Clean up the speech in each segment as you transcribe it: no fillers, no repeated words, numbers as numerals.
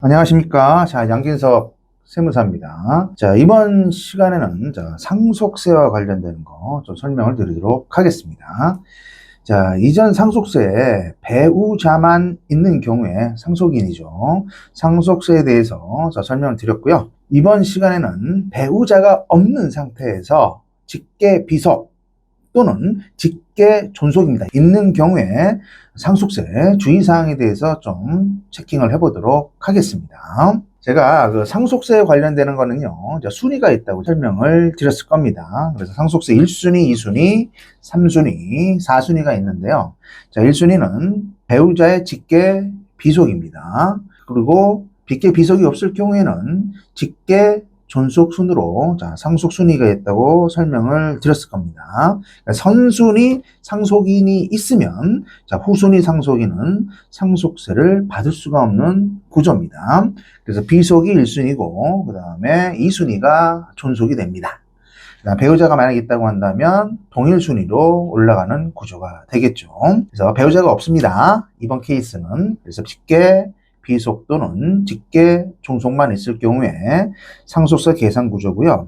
안녕하십니까. 양진석 세무사입니다. 이번 시간에는 상속세와 관련되는 거 좀 설명을 드리도록 하겠습니다. 이전 상속세에 배우자만 있는 경우에 상속인이죠. 상속세에 대해서 설명을 드렸고요. 이번 시간에는 배우자가 없는 상태에서 직계 비속 또는 직계 존속입니다. 있는 경우에 상속세 주의사항에 대해서 좀 체킹을 해보도록 하겠습니다. 제가 그 상속세에 관련되는 거는요, 순위가 있다고 설명을 드렸을 겁니다. 그래서 상속세 1순위, 2순위, 3순위, 4순위가 있는데요. 1순위는 배우자의 직계 비속입니다. 그리고 직계 비속이 없을 경우에는 직계 존속 순으로 상속 순위가 있다고 설명을 드렸을 겁니다. 선순위 상속인이 있으면 후순위 상속인은 상속세를 받을 수가 없는 구조입니다. 그래서 비속이 1순위고 그 다음에 2순위가 존속이 됩니다. 배우자가 만약 있다고 한다면 동일 순위로 올라가는 구조가 되겠죠. 그래서 배우자가 없습니다. 이번 케이스는. 그래서 직계 비속 또는 직계 존속만 있을 경우에 상속세 계산 구조고요.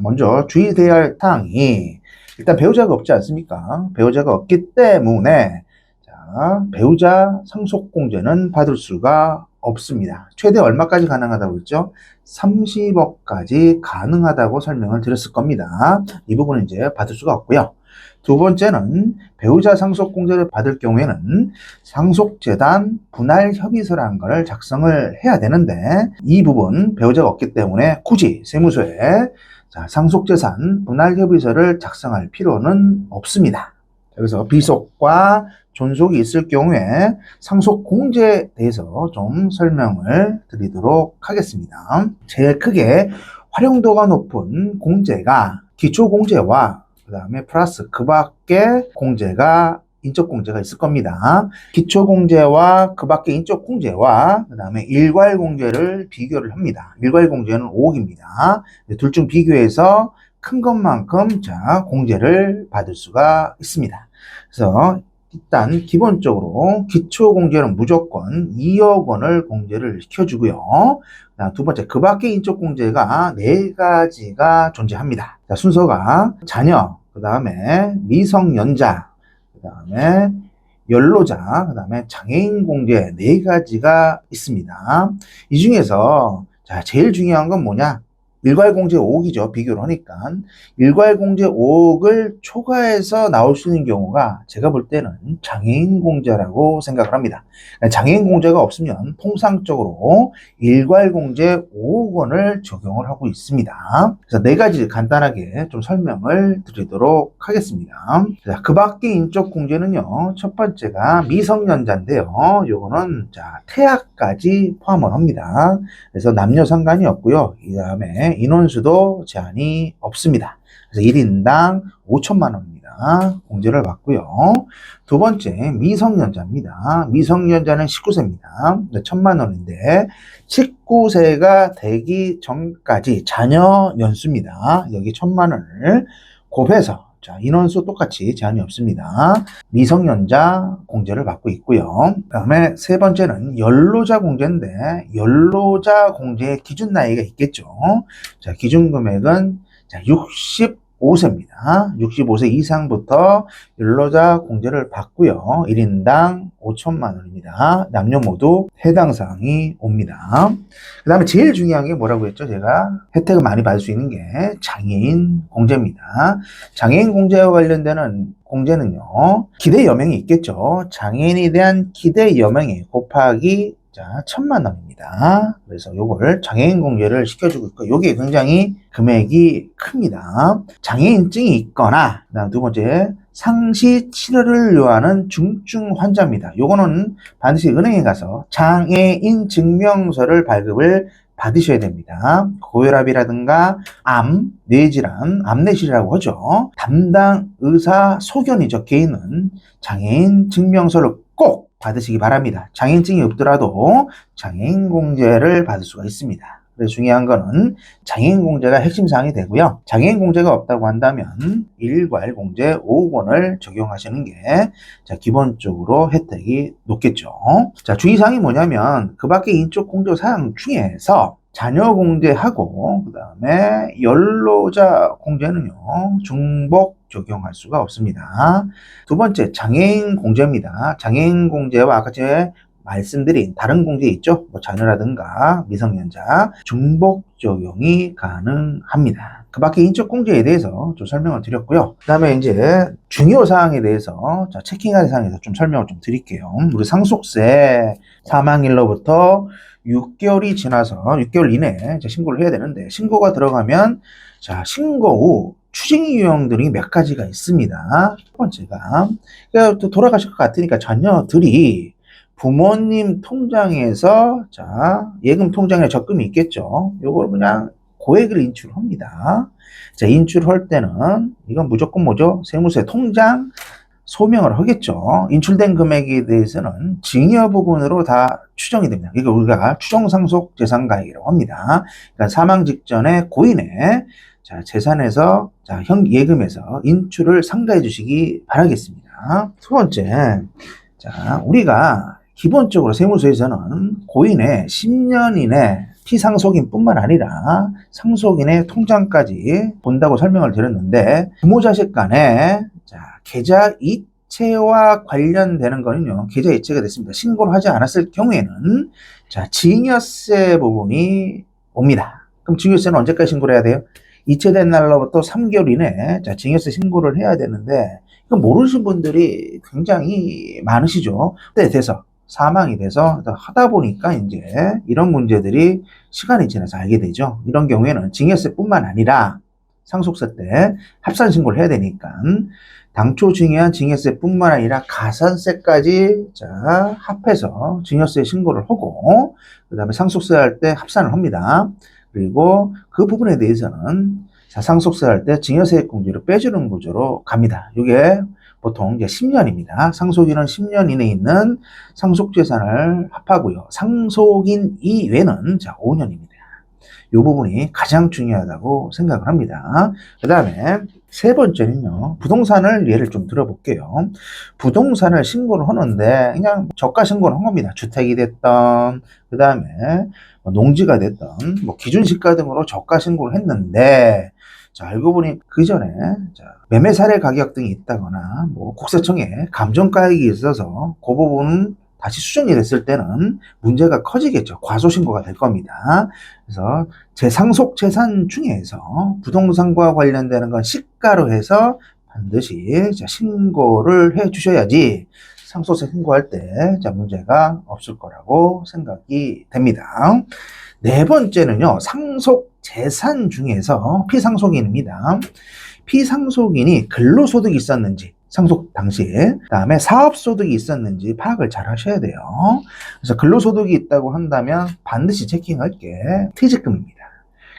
먼저 주의해야 할 사항이 일단 배우자가 없지 않습니까? 배우자가 없기 때문에 배우자 상속공제는 받을 수가 없습니다. 최대 얼마까지 가능하다고 했죠? 30억까지 가능하다고 설명을 드렸을 겁니다. 이 부분은 이제 받을 수가 없고요. 두 번째는 배우자 상속공제를 받을 경우에는 상속재단 분할협의서라는 걸 작성을 해야 되는데 이 부분 배우자가 없기 때문에 굳이 세무서에 상속재산 분할협의서를 작성할 필요는 없습니다. 여기서 비속과 존속이 있을 경우에 상속공제에 대해서 좀 설명을 드리도록 하겠습니다. 제일 크게 활용도가 높은 공제가 기초공제와 그 다음에 플러스 그 밖에 공제가 인적공제가 있을 겁니다. 기초공제와 그 밖에 인적공제와 그 다음에 일괄공제를 비교를 합니다. 일괄공제는 5억입니다. 둘 중 비교해서 큰 것만큼 공제를 받을 수가 있습니다. 그래서 일단 기본적으로 기초공제는 무조건 2억 원을 공제를 시켜주고요. 두 번째, 그 밖에 인적공제가 4가지가 존재합니다. 순서가 자녀, 그 다음에 미성년자, 그 다음에 연로자, 그 다음에 장애인 공제 4가지가 있습니다. 이 중에서 제일 중요한 건 뭐냐? 일괄공제 5억이죠. 비교를 하니까. 일괄공제 5억을 초과해서 나올 수 있는 경우가 제가 볼 때는 장애인 공제라고 생각을 합니다. 장애인 공제가 없으면 통상적으로 일괄공제 5억 원을 적용을 하고 있습니다. 그래서 4가지 간단하게 좀 설명을 드리도록 하겠습니다. 그 밖에 인적 공제는요. 첫 번째가 미성년자인데요. 요거는 태아까지 포함을 합니다. 그래서 남녀 상관이 없고요. 이 다음에 인원수도 제한이 없습니다. 그래서 1인당 5천만 원입니다. 공제를 받고요. 두 번째, 미성년자입니다. 미성년자는 19세입니다. 1천만 원인데 19세가 되기 전까지 자녀 연수입니다. 여기 1천만 원을 곱해서 인원수 똑같이 제한이 없습니다. 미성년자 공제를 받고 있고요. 그 다음에 세 번째는 연로자 공제인데 연로자 공제의 기준 나이가 있겠죠. 기준 금액은 65세입니다. 65세 이상부터 연로자 공제를 받고요. 1인당 5천만 원입니다. 남녀 모두 해당 사항이 옵니다. 그 다음에 제일 중요한 게 뭐라고 했죠? 제가 혜택을 많이 받을 수 있는 게 장애인 공제입니다. 장애인 공제와 관련되는 공제는요, 기대 여명이 있겠죠. 장애인에 대한 기대 여명이 곱하기 1천만 원입니다. 그래서 요걸 장애인 공제를 시켜주고 있고, 요게 굉장히 금액이 큽니다. 장애인증이 있거나, 그다음 두 번째, 상시 치료를 요하는 중증 환자입니다. 요거는 반드시 은행에 가서 장애인 증명서를 발급을 받으셔야 됩니다. 고혈압이라든가 암, 뇌질환, 암내실이라고 하죠. 담당 의사 소견이 적혀 있는 장애인 증명서를 꼭 받으시기 바랍니다. 장애인증이 없더라도 장애인 공제를 받을 수가 있습니다. 그래서 중요한 거는 장애인 공제가 핵심 사항이 되고요. 장애인 공제가 없다고 한다면 일괄 공제 5억 원을 적용하시는 게 기본적으로 혜택이 높겠죠. 자, 주의사항이 뭐냐면 그 밖에 인적 공제 사항 중에서 자녀 공제하고 그 다음에 연로자 공제는요 중복 적용할 수가 없습니다. 두 번째 장애인 공제입니다. 장애인 공제와 아까 제가 말씀드린 다른 공제 있죠? 뭐 자녀라든가 미성년자 중복 적용이 가능합니다. 그 밖에 인적 공제에 대해서 좀 설명을 드렸고요. 그 다음에 이제 중요 사항에 대해서 체킹할 사항에서 좀 설명을 좀 드릴게요. 우리 상속세 사망일로부터 6개월이 지나서 6개월 이내에 신고를 해야 되는데 신고가 들어가면 신고 후 추징 유형들이 몇 가지가 있습니다. 첫 번째가 또 돌아가실 것 같으니까 자녀들이 부모님 통장에서 예금 통장에 적금이 있겠죠. 요걸 그냥 고액을 인출합니다. 인출할 때는 이건 무조건 뭐죠? 세무서에 통장 소명을 하겠죠. 인출된 금액에 대해서는 증여 부분으로 다 추정이 됩니다. 이거 우리가 추정상속재산가액이라고 합니다. 그러니까 사망 직전에 고인의 재산에서 예금에서 인출을 상가해 주시기 바라겠습니다. 두 번째, 우리가 기본적으로 세무서에서는 고인의 10년 이내 피상속인뿐만 아니라 상속인의 통장까지 본다고 설명을 드렸는데 부모 자식 간에 계좌 이체와 관련되는 거는요. 계좌 이체가 됐습니다. 신고를 하지 않았을 경우에는 증여세 부분이 옵니다. 그럼 증여세는 언제까지 신고를 해야 돼요? 이체된 날로부터 3개월 이내에 증여세 신고를 해야 되는데 이거 모르시는 분들이 굉장히 많으시죠. 그때 돼서 사망이 돼서 하다 보니까 이제 이런 문제들이 시간이 지나서 알게 되죠. 이런 경우에는 증여세뿐만 아니라 상속세 때 합산 신고를 해야 되니까 당초 증여한 증여세뿐만 아니라 가산세까지 합해서 증여세 신고를 하고 그 다음에 상속세 할 때 합산을 합니다. 그리고 그 부분에 대해서는 상속세 할 때 증여세액 공제를 빼주는 구조로 갑니다. 이게 보통 이제 10년입니다. 상속인은 10년 이내에 있는 상속재산을 합하고요. 상속인 이외는 5년입니다. 이 부분이 가장 중요하다고 생각을 합니다. 그 다음에 세 번째는요. 부동산을 예를 좀 들어볼게요. 부동산을 신고를 하는데 그냥 저가 신고를 한 겁니다. 주택이 됐던 그 다음에 농지가 됐던 기준시가 등으로 저가 신고를 했는데 알고 보니 그 전에 매매 사례 가격 등이 있다거나 국세청에 감정가액이 있어서 그 부분은 다시 수정이 됐을 때는 문제가 커지겠죠. 과소신고가 될 겁니다. 그래서 제 상속 재산 중에서 부동산과 관련되는 건 시가로 해서 반드시 신고를 해 주셔야지 상속세 신고할 때 문제가 없을 거라고 생각이 됩니다. 네 번째는요. 상속 재산 중에서 피상속인입니다. 피상속인이 근로소득이 있었는지 상속 당시에 그 다음에 사업소득이 있었는지 파악을 잘 하셔야 돼요. 그래서 근로소득이 있다고 한다면 반드시 체킹할 게 퇴직금입니다.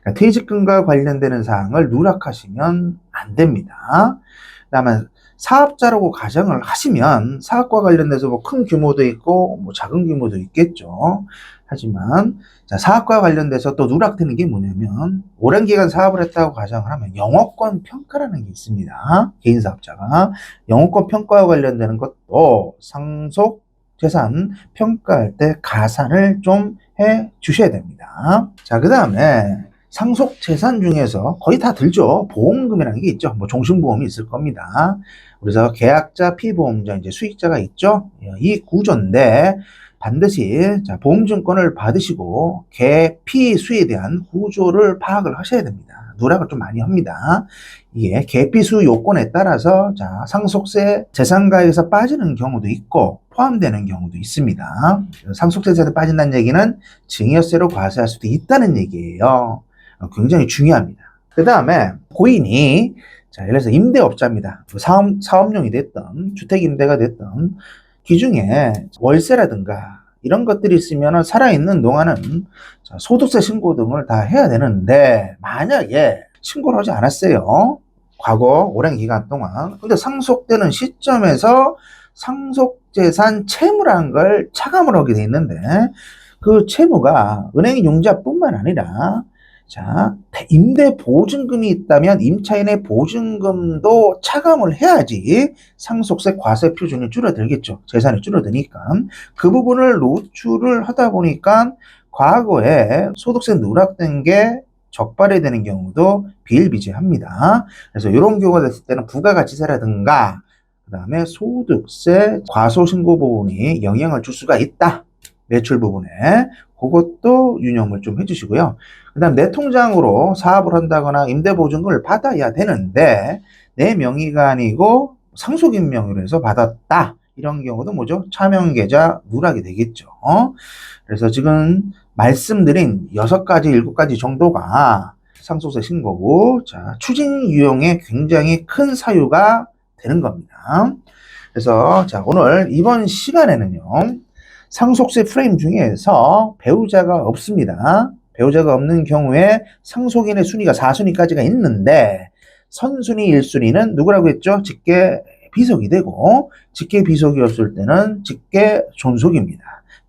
그러니까 퇴직금과 관련되는 사항을 누락하시면 안 됩니다. 그 다음에 사업자라고 가정을 하시면 사업과 관련돼서 큰 규모도 있고 작은 규모도 있겠죠. 하지만 사업과 관련돼서 또 누락되는 게 뭐냐면 오랜 기간 사업을 했다고 가정을 하면 영업권 평가라는 게 있습니다. 개인 사업자가 영업권 평가와 관련되는 것도 상속 재산 평가할 때 가산을 좀 해 주셔야 됩니다. 그 다음에 상속 재산 중에서 거의 다 들죠. 보험금이라는 게 있죠. 종신보험이 있을 겁니다. 그래서 계약자, 피보험자, 이제 수익자가 있죠. 이 구조인데 반드시 보험증권을 받으시고 계피수에 대한 구조를 파악을 하셔야 됩니다. 누락을 좀 많이 합니다. 이게 계피수 요건에 따라서 상속세 재산가액에서 빠지는 경우도 있고 포함되는 경우도 있습니다. 상속세에서 빠진다는 얘기는 증여세로 과세할 수도 있다는 얘기예요. 굉장히 중요합니다. 그 다음에 고인이 예를 들어서 임대업자입니다. 사업용이 됐던 주택임대가 됐던 기중에 월세라든가 이런 것들이 있으면 살아있는 동안은 소득세 신고 등을 다 해야 되는데 만약에 신고를 하지 않았어요. 과거 오랜 기간 동안. 근데 상속되는 시점에서 상속재산 채무라는 걸 차감을 하게 돼 있는데 그 채무가 은행 융자뿐만 아니라 자, 임대 보증금이 있다면 임차인의 보증금도 차감을 해야지 상속세 과세 표준이 줄어들겠죠. 재산이 줄어드니까. 그 부분을 노출을 하다 보니까 과거에 소득세 누락된 게 적발이 되는 경우도 비일비재합니다. 그래서 이런 경우가 됐을 때는 부가가치세라든가 그 다음에 소득세 과소신고 부분이 영향을 줄 수가 있다. 매출 부분에. 그것도 유념을 좀 해주시고요. 그 다음 내 통장으로 사업을 한다거나 임대보증금을 받아야 되는데 내 명의가 아니고 상속인 명의로 해서 받았다. 이런 경우도 뭐죠? 차명계좌 누락이 되겠죠. 그래서 지금 말씀드린 6가지, 7가지 정도가 상속세 신고고, 자, 추징 유형에 굉장히 큰 사유가 되는 겁니다. 그래서 자, 오늘 이번 시간에는요, 상속세 프레임 중에서 배우자가 없습니다. 배우자가 없는 경우에 상속인의 순위가 4순위까지가 있는데 선순위 1순위는 누구라고 했죠? 직계 비속이 되고 직계 비속이었을 때는 직계 존속입니다.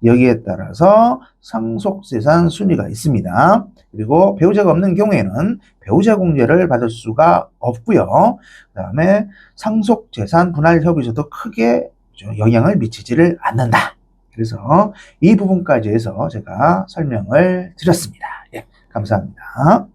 여기에 따라서 상속재산 순위가 있습니다. 그리고 배우자가 없는 경우에는 배우자 공제를 받을 수가 없고요. 그 다음에 상속재산 분할 협의서도 크게 영향을 미치지를 않는다. 그래서 이 부분까지 해서 제가 설명을 드렸습니다. 예, 감사합니다.